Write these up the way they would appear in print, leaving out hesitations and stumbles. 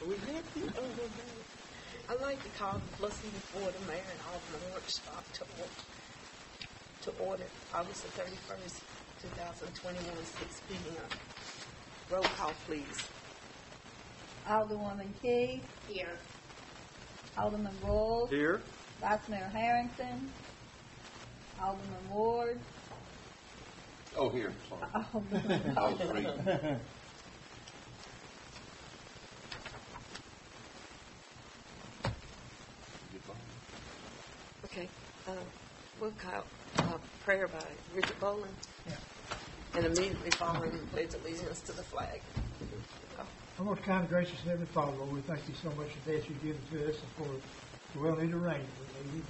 We had the other day. I'd like to call the Bluff before the mayor and Alderman workshop to order August the 31st, 2021, 6 p.m. Roll call, please. Alderwoman Key. Here. Alderman Roll. Here. Vice Mayor Harrington. Alderman Ward. Oh, here. Sorry. Alderman I was reading. Okay. We'll call prayer by Richard Bowling. Yeah. And immediately following pledge allegiance to the flag. Our most kind, gracious, and Heavenly Father, Lord, we thank you so much for the day you've given to us and for the well-needed rain that we need.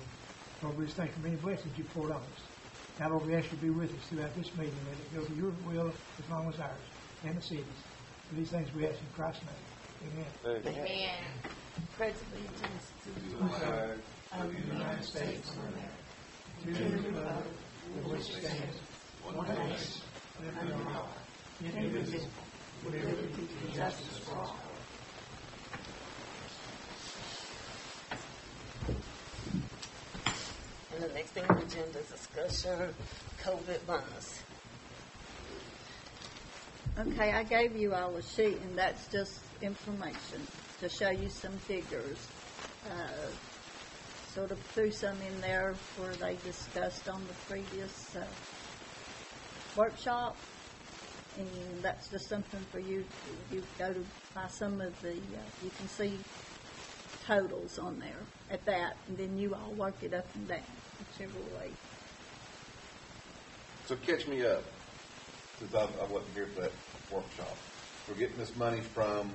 Lord, we just thank you for many blessings you poured on us. Now, Lord, we ask you to be with us throughout this meeting. Let it go to your will as long as ours and the city's. For these things we ask in Christ's name. Amen. Amen. Pledge allegiance to the flag of the United States of America, to the republic for which stands one nation, under God, indivisible, with liberty and justice for all. And the next thing on the agenda is discussion COVID bonus. Okay, I gave you all a sheet, and that's just information to show you some figures. Sort of threw some in there where they discussed on the previous workshop, and that's just something for you. You go to buy some of the, you can see totals on there at that, and then you all work it up and down, whichever way. So catch me up, since I wasn't here for that workshop. We're getting this money from,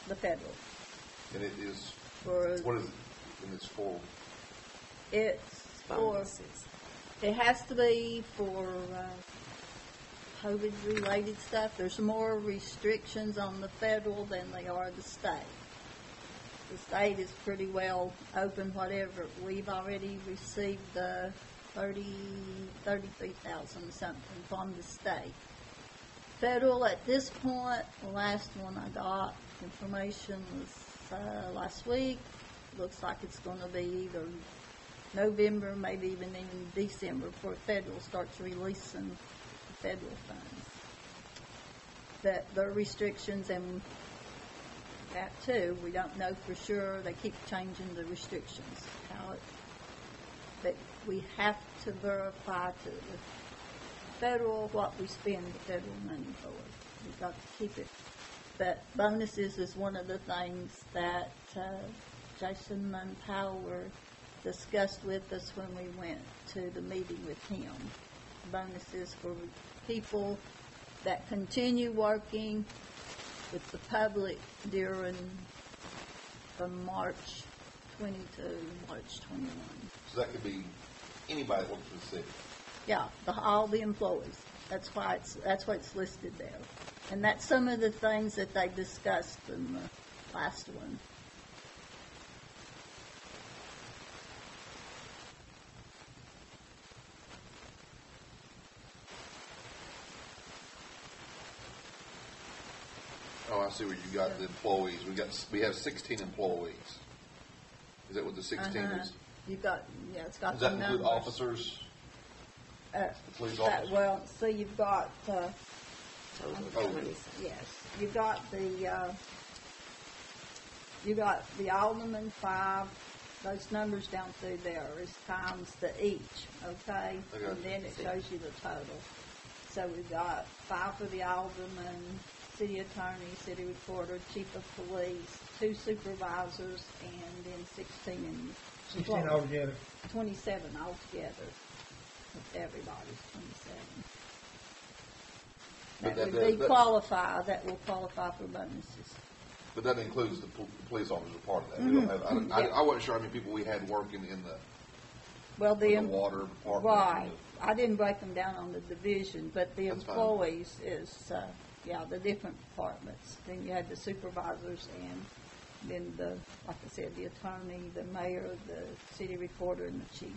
The federal. and it is, For, what is it? And it's for, it's for, Bonuses. it has to be for COVID-related stuff. There's more restrictions on the federal than they are the state. The state is pretty well open, whatever. We've already received the 33,000 something from the state. Federal at this point, the last one I got information was last week. Looks like it's going to be either November, maybe even in December, before federal starts releasing the federal funds. That there are restrictions, and that too, we don't know for sure. They keep changing the restrictions. But we have to verify to the federal what we spend the federal money for. We've got to keep it. But bonuses is one of the things that Jason Munpower discussed with us when we went to the meeting with him. Bonuses for people that continue working with the public from March 20 to March 21. so that could be anybody that works for the city. Yeah, all the employees. That's why it's listed there. And that's some of the things that they discussed in the last one. Oh, I see where you got the employees. We have 16 employees. Is that what the 16 is? You've got, it's got Does the that numbers. include officers? The police officers? Well, so you've got, Total Oh. 20. yes, you've got the alderman 5. Those numbers down through there is times the each, okay? I got And then it you. shows you the total. So we've got 5 for the alderman, city attorney, city recorder, chief of police, 2 supervisors, and then 16 16 altogether. 27 altogether. With everybody's 27. But That that- would be that- qualify. That will qualify for bonuses. But that includes the police officers are part of that. We don't have, I wasn't sure how many people we had working in the Well, the water department. right. I didn't break them down on the division, but the That's fine. employees is the different departments. Then you had the supervisors, and then like I said, the attorney, the mayor, the city recorder, and the chief.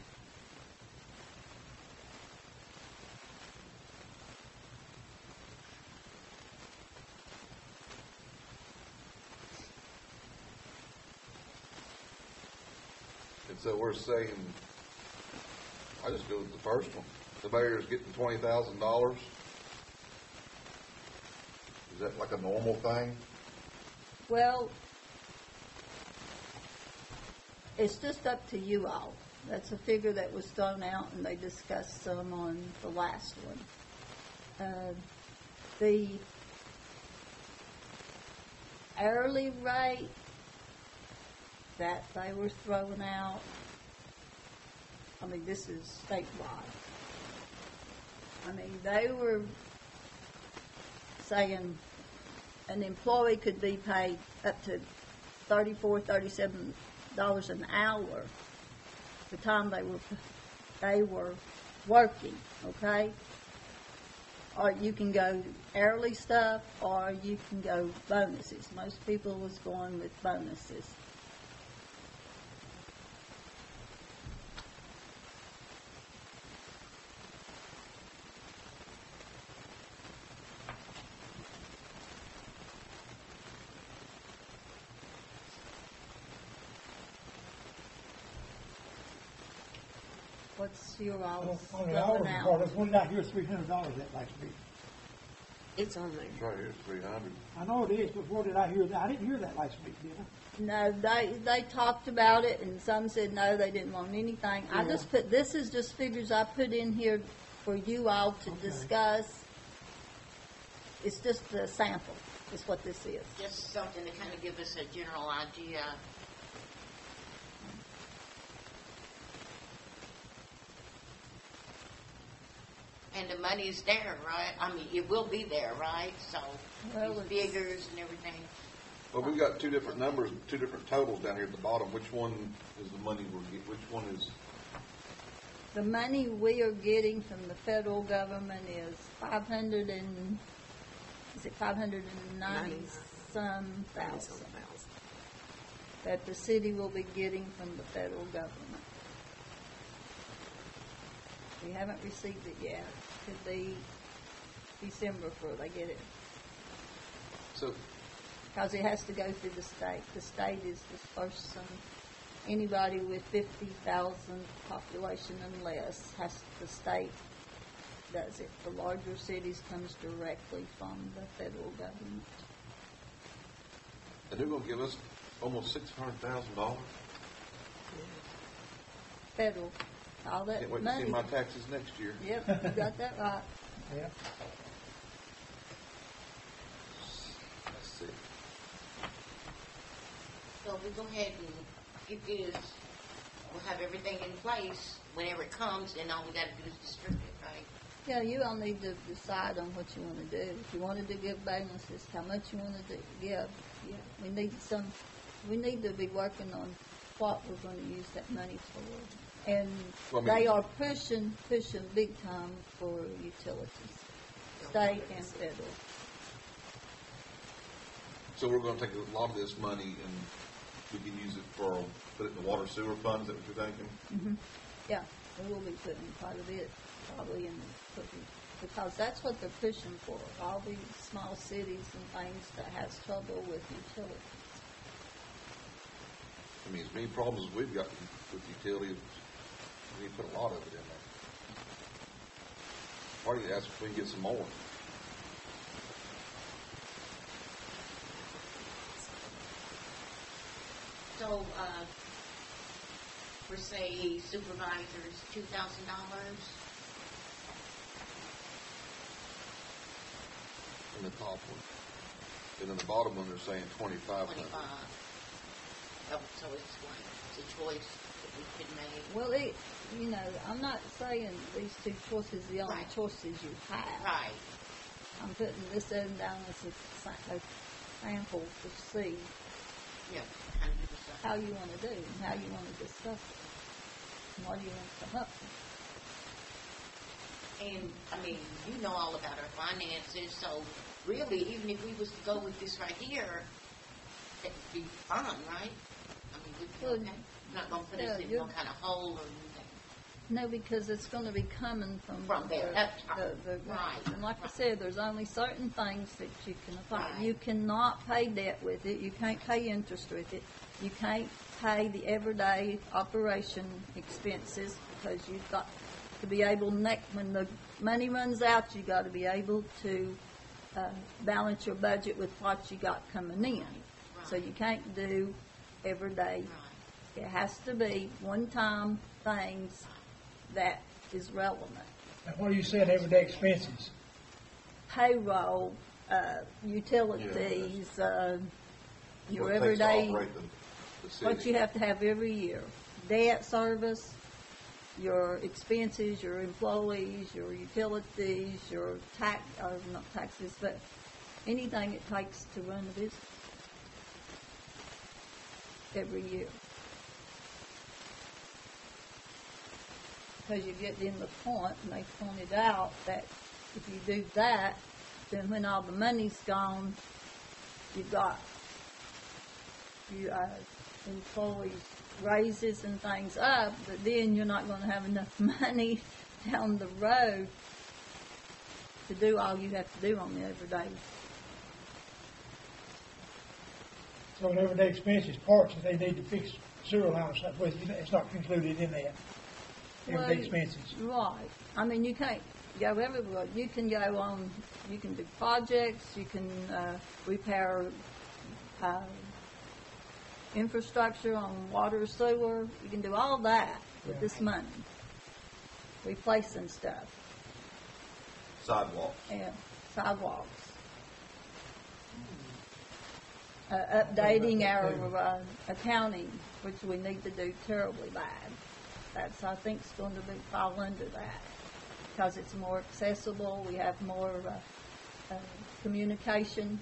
so we're saying, I just go with the first one. The mayor's getting $20,000. Is that like a normal thing? Well, it's just up to you all. That's a figure that was thrown out, and they discussed some on the last one. The hourly rate that they were throwing out, I mean, this is statewide. I mean, they were saying an employee could be paid up to $34, $37 an hour the time they were working, okay? Or you can go hourly stuff, or you can go bonuses. Most people was going with bonuses. What's your all's On the hour going report, out? there's one out here, $300 that last week. It's on there. It's right here, it's 300. I know it is, but where did I hear that? I didn't hear that last week, did I? No, they talked about it, and some said no, they didn't want anything. I Yeah. just put, this is just figures I put in here for you all to Okay. discuss. It's just a sample, is what this is. Just something to kind of give us a general idea. And the money's there, right? I mean, it will be there, right? So, Well, these it's- figures and everything. Well, we've got two different numbers, two different totals down here at the bottom. Which one is the money we're getting? Which one is? The money we are getting from the federal government is 590 some thousand that the city will be getting from the federal government. We haven't received it yet. Could be December before they get it, So, because it has to go through the state. The state is dispersing anybody with 50,000 population and less. The state does it. The larger cities comes directly from the federal government. and they're going to give us almost $600,000. Federal, all that Can't wait to see money. my taxes next year. Yep, you got that right. Yeah. Let's see. So we go ahead and get this, we'll have everything in place. Whenever it comes, then all we gotta do is distribute it, right? Yeah, you all need to decide on what you want to do. If you wanted to give bonuses, how much you want to give. Yeah, we need to be working on what we're going to use that money for. And Well, I mean- they are pushing big time for utilities, state and federal. So we're going to take a lot of this money and we can use it for, put it in the water sewer funds, is that what you're thinking? Yeah, we will be putting quite a bit probably in because that's what they're pushing for. All these small cities and things that has trouble with utilities. I mean, as many problems as we've got with utilities, we need to put a lot of it in there. Party to ask if we can get some more. So, for say supervisors, $2,000. In the top one. And then the bottom one, they're saying 2,500. 25. Oh, so it's like, it's a choice that we could make. Well, I'm not saying these two choices are the only Right. choices you have. Right. I'm putting this in down as a sample to see Yeah, kind of give us how you want to do and how you want to discuss it. And what do you want to come up with? And, I mean, you know all about our finances, so really, even if we was to go with this right here, that would be fine, right? I mean, we'd be Well, okay. Not gonna put us yeah, in you're- no kind of hole or anything. No, because it's gonna be coming From there, that's the right. And like I said, there's only certain things that you can apply. Right. You cannot pay debt with it, you can't pay interest with it, you can't pay the everyday operation expenses, because you've got to be able, when the money runs out, you gotta be able to, balance your budget with what you got coming in. So you can't do everyday. Right. It has to be one-time things that is relevant. Now, what are you saying, everyday expenses? Payroll, utilities, your What it takes to everyday, operate the city. what you have to have every year. Debt service, your expenses, your employees, your utilities, your not taxes, but anything it takes to run the business every year. Because you get in the point, and they pointed out that if you do that, then when all the money's gone, you've got employees' raises and things up, but then you're not going to have enough money down the road to do all you have to do on the everyday. So an everyday expenses, parts that they need to fix sewer line or something with, it's not included in that. Everyday expenses. Right. I mean, you can't go everywhere. You can go on, you can do projects, you can repair infrastructure on water, sewer. You can do all that with this money. Replacing stuff. Sidewalks. Yeah, sidewalks. Updating our accounting, which we need to do terribly bad. That's, I think, is going to fall under that, because it's more accessible. We have more communication.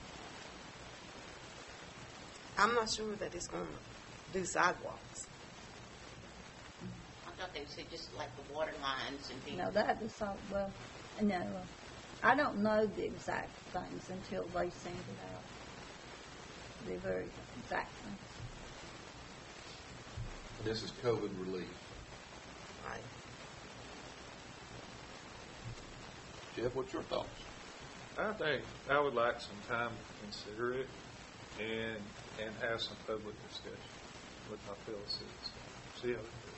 I'm not sure that it's going to do sidewalks. I thought they said just like the water lines and things. No, that is all, well, no, I don't know the exact things until they send it out. The very exact things. This is COVID relief. Right. Jeff, what's your thoughts? I think I would like some time to consider it and have some public discussion with my fellow citizens. See how they feel.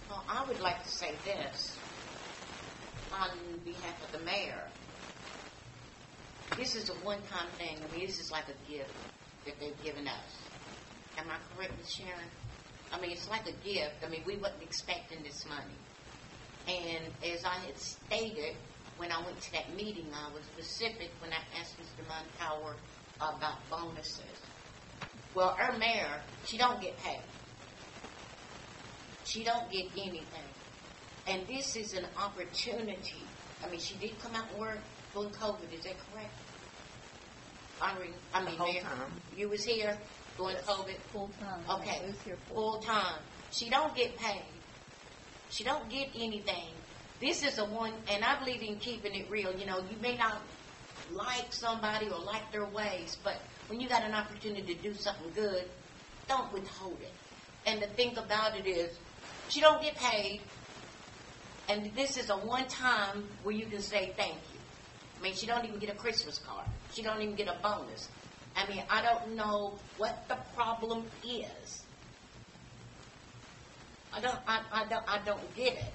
Well, I would like to say this on behalf of the mayor. This is a one-time thing. I mean, this is like a gift that they've given us. Am I correct, Ms. Sharon? I mean, it's like a gift. I mean, we wasn't expecting this money. And as I had stated when I went to that meeting, I was specific when I asked Mr. Montower about bonuses. Well, our mayor, she don't get paid. She don't get anything. And this is an opportunity. I mean, she did come out and work during COVID. Is that correct? I mean, The whole Mayor, time. you was here during COVID? Full time. Okay, Who's here full? full time. She don't get paid. She don't get anything. This is a one, and I believe in keeping it real. You know, you may not like somebody or like their ways, but when you got an opportunity to do something good, don't withhold it. And the thing about it is, she don't get paid, and this is a one time where you can say thank you. I mean, she don't even get a Christmas card. She don't even get a bonus. I mean, I don't know what the problem is. I don't get it.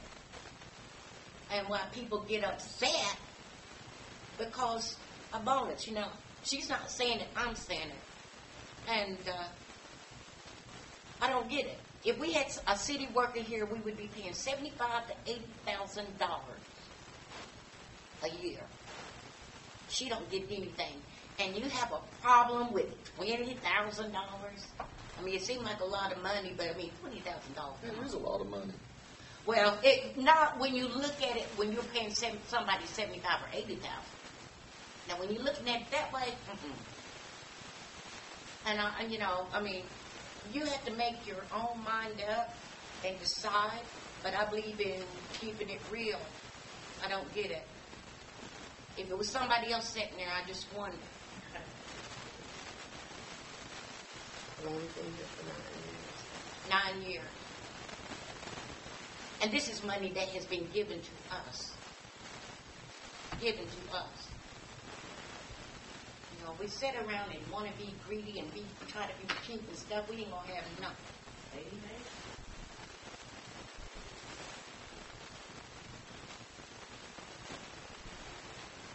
And why people get upset because a bonus, you know. She's not saying it, I'm saying it. And I don't get it. If we had a city worker here, we would be paying $75,000 to $80,000 a year. She don't get anything. And you have a problem with $20,000. I mean, it seemed like a lot of money, but I mean, $20,000. It is a lot of money. Well, not when you look at it when you're paying somebody $75,000 or $80,000. Now, when you're looking at it that way, and you know, I mean, you have to make your own mind up and decide. But I believe in keeping it real. I don't get it. If it was somebody else sitting there, I just wonder. The only thing that's not in there is 9 years. And this is money that has been given to us. Given to us. You know, we sit around and want to be greedy and try to be cheap and stuff. We ain't going to have nothing. Amen.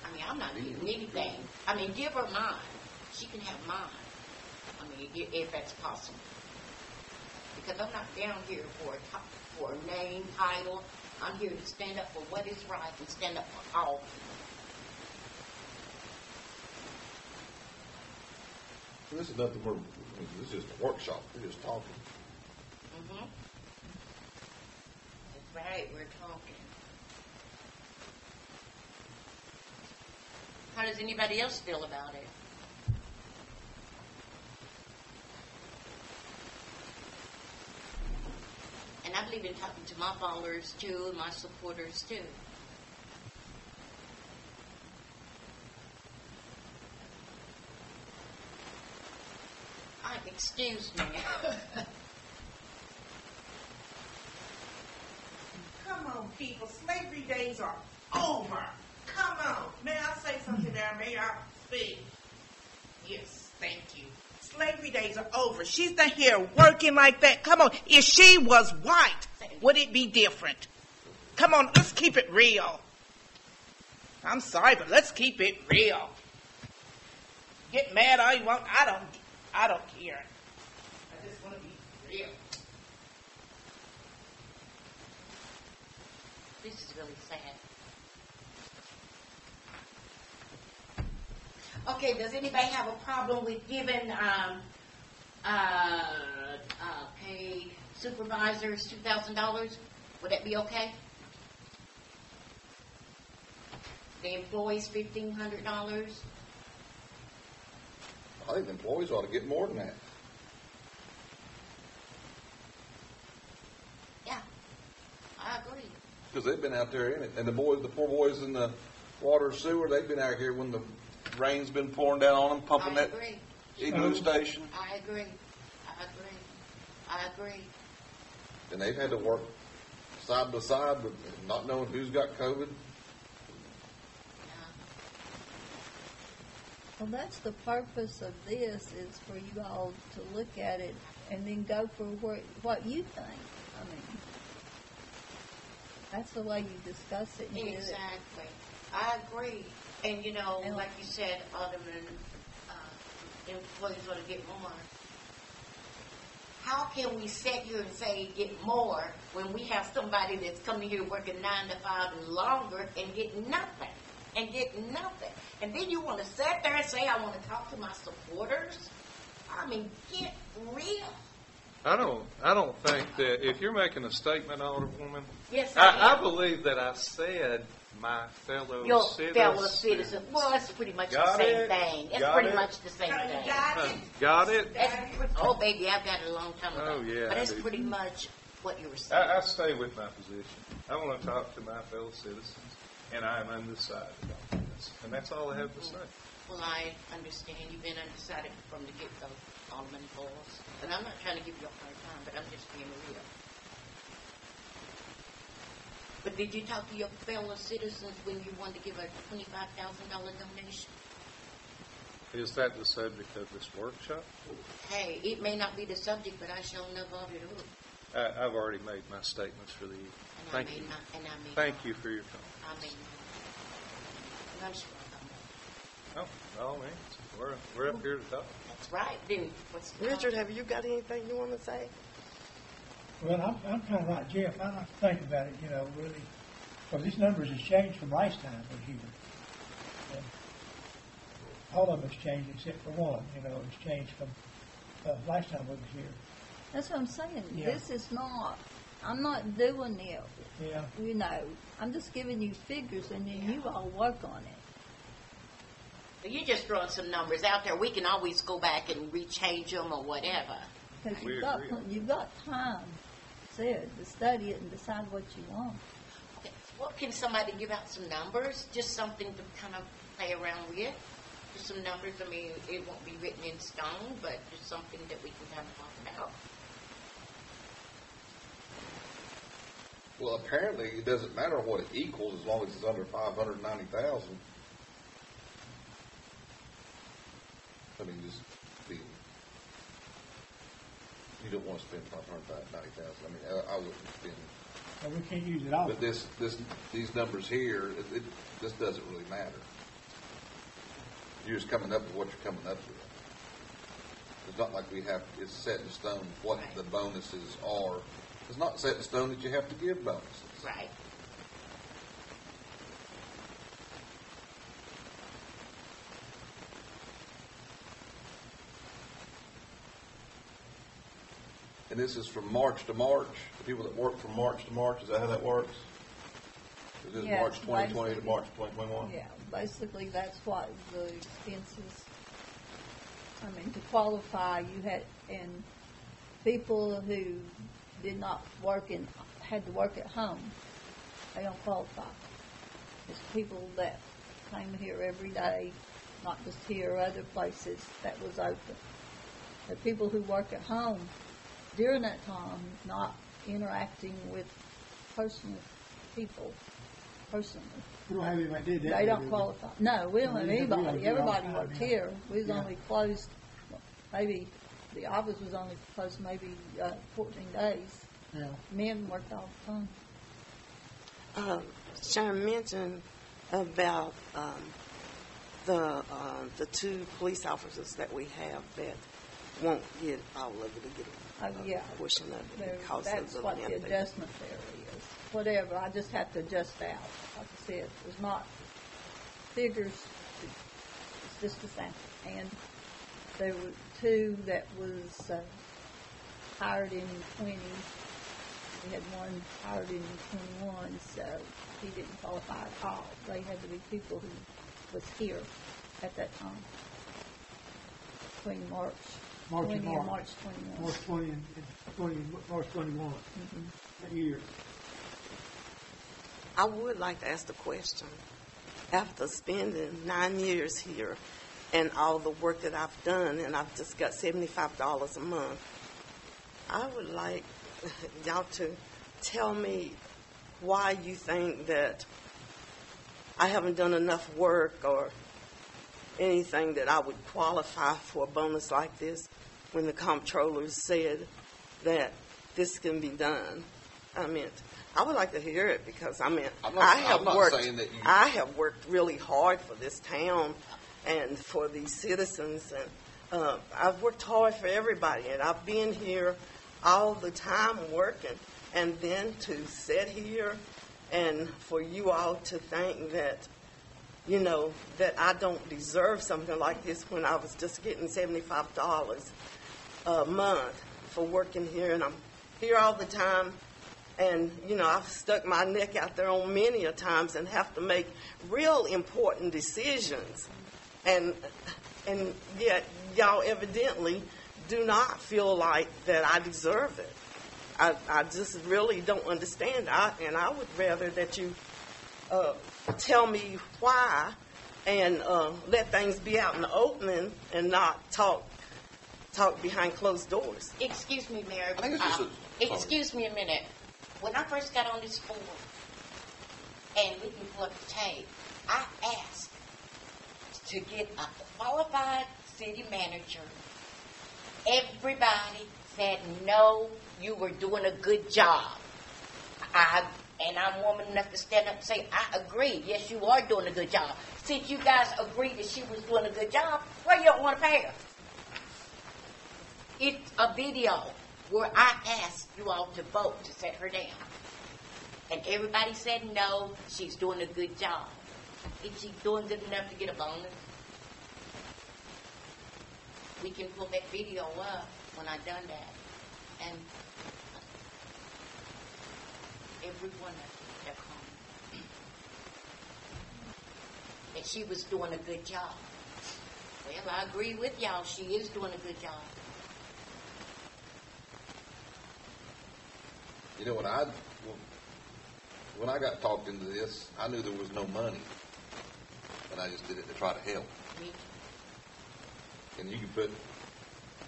I mean, I'm not giving anything. I mean, give her mine. She can have mine. I mean, if that's possible. Because I'm not down here for a name, title. I'm here to stand up for what is right and stand up for all people. This is nothing this is just a workshop. We're just talking. Mm-hmm. That's right, we're talking. How does anybody else feel about it? And I believe in talking to my followers too, and my supporters too. Excuse me. Come on, people. Slavery days are over. Come on. May I say something there? May I speak? Yes, thank you. Slavery days are over. She's not here working like that. Come on. If she was white, would it be different? Come on, let's keep it real. I'm sorry, but let's keep it real. Get mad all you want. I don't care. I just want to be real. This is really sad. Okay, does anybody have a problem with giving paid supervisors $2,000? Would that be okay? The employees $1,500? I think the employees ought to get more than that. Yeah, I agree. Because they've been out there in it. And the poor boys in the water sewer, they've been out here when the rain's been pouring down on them, pumping that igloo station. I agree. And they've had to work side by side with not knowing who's got COVID. Well, that's the purpose of this, is for you all to look at it and then go for what you think. I mean, that's the way you discuss it. And Exactly. I agree. And, you know, like you said, Alderman, employees ought to get more. How can we sit here and say get more when we have somebody that's coming here working 9 to 5 and longer and getting nothing? And then you want to sit there and say, I want to talk to my supporters? I mean, get real. I don't think that if you're making a statement, Alderwoman, Yes, I believe that I said my fellow your citizens. fellow citizens. Well, that's pretty much the same thing. It's pretty much the same thing. Got it? Oh, baby, I've got it a long time ago. Oh, yeah, But I that's do. pretty much what you were saying. I stay with my position. I want to talk to my fellow citizens, and I am undecided about this. And that's all I have to say. Well, I understand you've been undecided from the get-go, Alderman Boyles. And I'm not trying to give you a hard time, but I'm just being real. But did you talk to your fellow citizens when you wanted to give a $25,000 donation? Is that the subject of this workshop? Hey, it may not be the subject, but I sure know of it all. I've already made my statements for the evening. Thank you. Thank you for your comment. I mean, and I'm sure Oh, by all means. We're up here to talk. that's right. Then what's the Richard, have you got anything you want to say? Well, I'm kind of like Jeff. I have to think about it, really. Because these numbers has changed from last time we was here. And all of them has changed except for one, it's changed from last time we was here. That's what I'm saying. Yeah. This is not, I'm not doing it. Yeah. I'm just giving you figures and then you all work on it. You're just throwing some numbers out there. We can always go back and rechange them or whatever. Because We agree. you've got time, said, to study it and decide what you want. Okay. Well, can somebody give out some numbers? Just something to kind of play around with? Just some numbers. I mean, it won't be written in stone, but just something that we can kind of talk about. Well, apparently it doesn't matter what it equals as long as it's under 590,000. I mean, just be. You don't want to spend 590,000. I mean, I wouldn't spend. And we can't use it all. But these numbers here, this doesn't really matter. You're just coming up with what you're coming up with. It's not like it's set in stone what Right. the bonuses are. It's not set in stone that you have to give bonuses. Right. And this is from March to March. The people that work from March to March, is that how that works? Is this Yes, March 2020 to basically. March 2021? Yeah, basically that's what the expenses, I mean, to qualify, you had, and people who did not work had to work at home, they don't qualify. It's people that came here every day, not just here, other places that was open. The people who work at home during that time, not interacting with personal people, personally. We don't have anybody did that. They don't do we? qualify. No, we don't No, have we have to anybody. do it all Everybody the time, worked yeah. here. We was Yeah. only closed, maybe, the office was only closed maybe 14 days. Yeah. Men worked all the time. Sharon mentioned about the two police officers that we have that won't get all of it, or get Yeah. a portion of it There- because That's of the what the length. adjustment there is. Whatever, I just have to adjust out. Like I said, it's not figures, it's just a sample. And there were two that was hired in 20. We had one hired in 21, so he didn't qualify at all. They had to be people who was here at that time, between March March 20 and and March. March 21. March 20 and 20, March 21, that year. I would like to ask the question. After spending 9 years here and all the work that I've done, and I've just got $75 a month, I would like y'all to tell me why you think that I haven't done enough work or anything that I would qualify for a bonus like this when the comptroller said that this can be done. I mean, I would like to hear it because I mean, I'm not saying that you. I have worked really hard for this town and for these citizens, and I've worked hard for everybody, and I've been here all the time working, and then to sit here and for you all to think that, you know, that I don't deserve something like this when I was just getting $75 a month for working here, and I'm here all the time. And, you know, I've stuck my neck out there on many a times and have to make real important decisions. And yet, y'all evidently do not feel like that I deserve it. I just really don't understand. And I would rather that you tell me why and let things be out in the open and not talk behind closed doors. Excuse me, Mary. I think it's just Excuse me a minute. When I first got on this board, and we can pull up the tape, I asked to get a qualified city manager. Everybody said, no, you were doing a good job. And I'm woman enough to stand up and say, I agree. Yes, you are doing a good job. Since you guys agreed that she was doing a good job, why you don't want to pay her? It's a video where I asked you all to vote to set her down. And everybody said no, she's doing a good job. Is she doing good enough to get a bonus? We can pull that video up when I done that. And everyone that come. That she was doing a good job. Well, I agree with y'all, she is doing a good job. You know, when I got talked into this, I knew there was no money, and I just did it to try to help. Me And you can put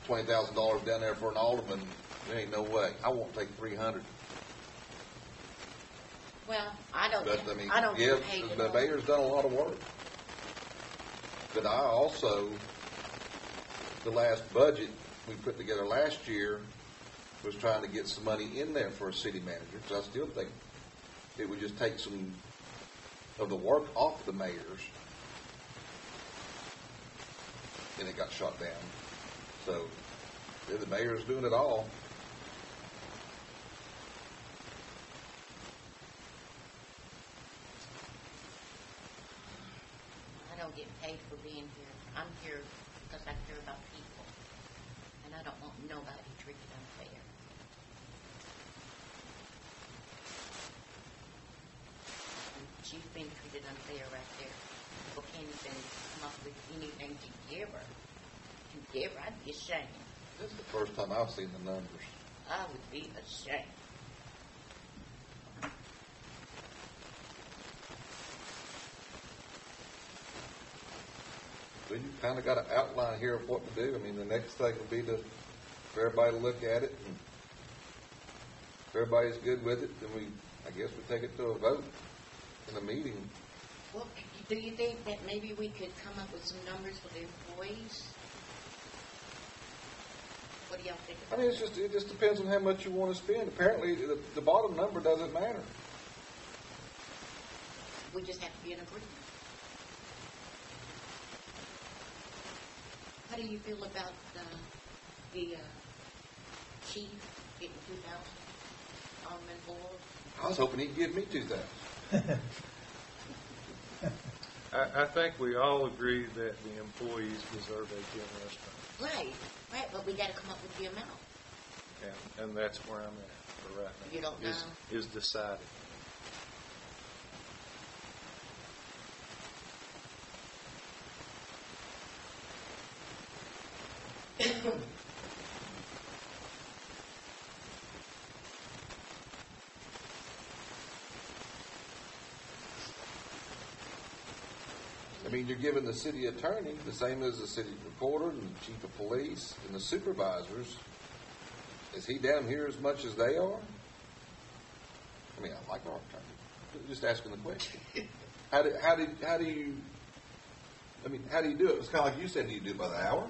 $20,000 down there for an alderman. There ain't no way. I won't take $300. Well, I don't But, I mean, get yeah, paid at the all. mayor's done a lot of work. But I also, the last budget we put together last year was trying to get some money in there for a city manager, because I still think it would just take some of the work off the mayors. And it got shot down. So, yeah, the mayor's doing it all. I don't get paid for being here. I'm here because I care about people. And I don't want nobody treated unfair. And she's been treated unfair right there. People can't even come up with anything to give her. To give her, I'd be ashamed. This is the first time I've seen the numbers. I would be ashamed. Well, you kind of got an outline here of what to do. I mean, the next thing would be for everybody to look at it, and if everybody's good with it, then I guess we take it to a vote in a meeting. Well, do you think that maybe we could come up with some numbers for the employees? What do y'all think I about mean, it just depends on how much you want to spend. Apparently, the bottom number doesn't matter. We just have to be in agreement. How do you feel about the chief getting 2,000 Alderman Board? I was hoping he'd give me 2,000. I think we all agree that the employees deserve a generous Right, but we got to come up with the amount. and that's where I'm at for right now. You don't know? Is decided. I mean, you're giving the city attorney the same as the city reporter and the chief of police and the supervisors. Is he down here as much as they are? I mean, I like our attorney. Just asking the question. How do you? I mean, how do you do it? It's kind of like you said. Do you do it by the hour?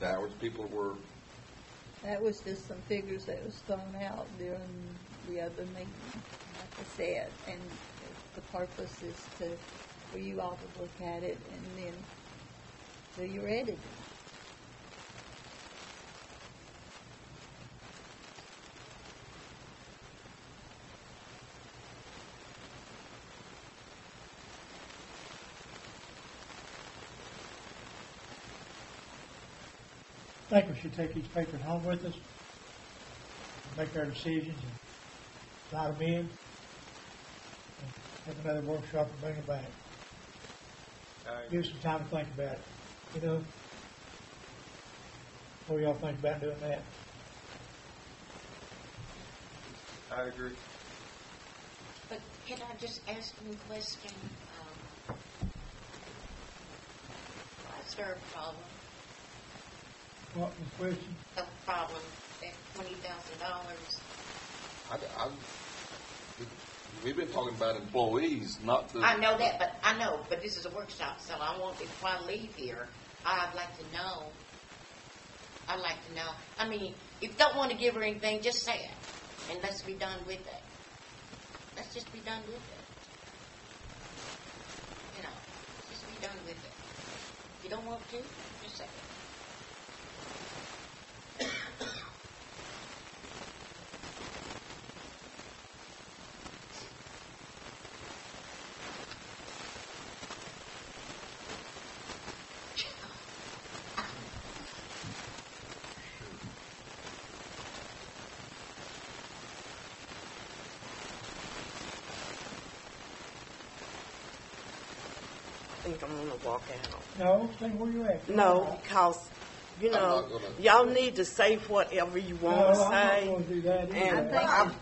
The hours people were. That was just some figures that was thrown out during the other meeting, like I said, and the purpose is for you all to look at it and then do your editing. I think we should take these papers home with us, make our decisions, and write them in, and have another workshop and bring them back. Give us some time to think about it, you know? What do y'all think about doing that? I agree. But can I just ask one question? What's their problem? What was the question? The problem, that $20,000. We've been talking about employees, not the. I know that, but this is a workshop, so I want, before I leave here, I'd like to know. I mean, if you don't want to give her anything, just say it, and let's be done with it. Let's just be done with it. You know, just be done with it. If you don't want to, just say it. I think I'm gonna walk out. No, stay where you at. No, because, you know, not gonna- y'all need to say whatever you want to No, I'm not say. gonna do that either. And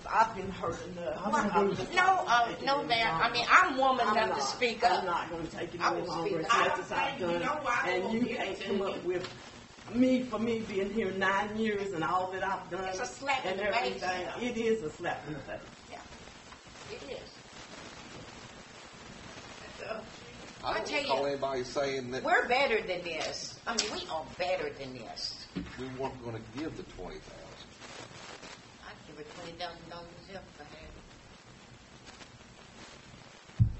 I've been hurt enough. I'm gonna do- No, ma'am. I mean, I'm woman enough to speak up. I'm not going to take it I any will longer speak as up. much as I've You done. know why? And you can't come up with for me being here 9 years and all that I've done. It's a slap in and the face. everything. It is a slap in the face. Yeah. It is. I don't tell you- recall anybody saying that We're better than this. I mean, we are better than this. we weren't going to give the 20,000. I'd give her $20,000 if I had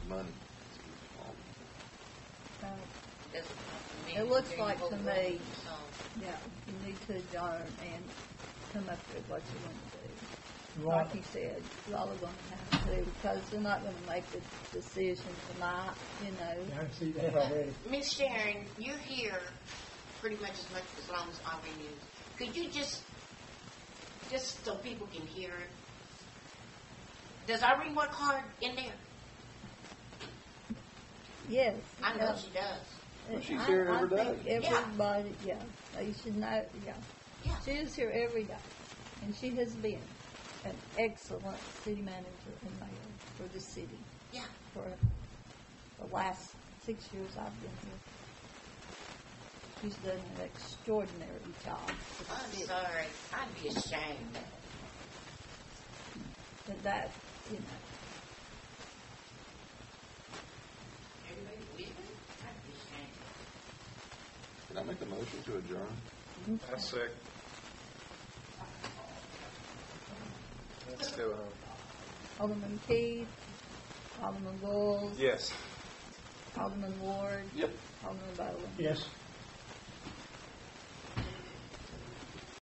Money. Uh, it. Doesn't cost me It looks anything, like whole to me- world, so. Yeah, you need to adjourn and come up with what you want to do. Right. Like you said, y'all are gonna have to, because they're not gonna make the decision tonight, you know. I can see that already. Miss Sharon, you're here pretty much as long as Irene is. Could you just so people can hear it? Does Irene work hard in there? Yes. I know yeah. she does. Well, she's here every I think day. everybody, yeah, you should know, yeah. Yeah. She is here every day, and she has been an excellent city manager and mayor for the city Yeah. for the last 6 years I've been here. She's done an extraordinary job for the I'm city. sorry. I'd be ashamed. But that, you know, Everybody with me? I'd be ashamed. Can I make a motion to adjourn? I second. Let's go home. Alderman Keith, Alderman Boyles, Yes. Alderman Ward, Yep. Alderman Bowling. Yes.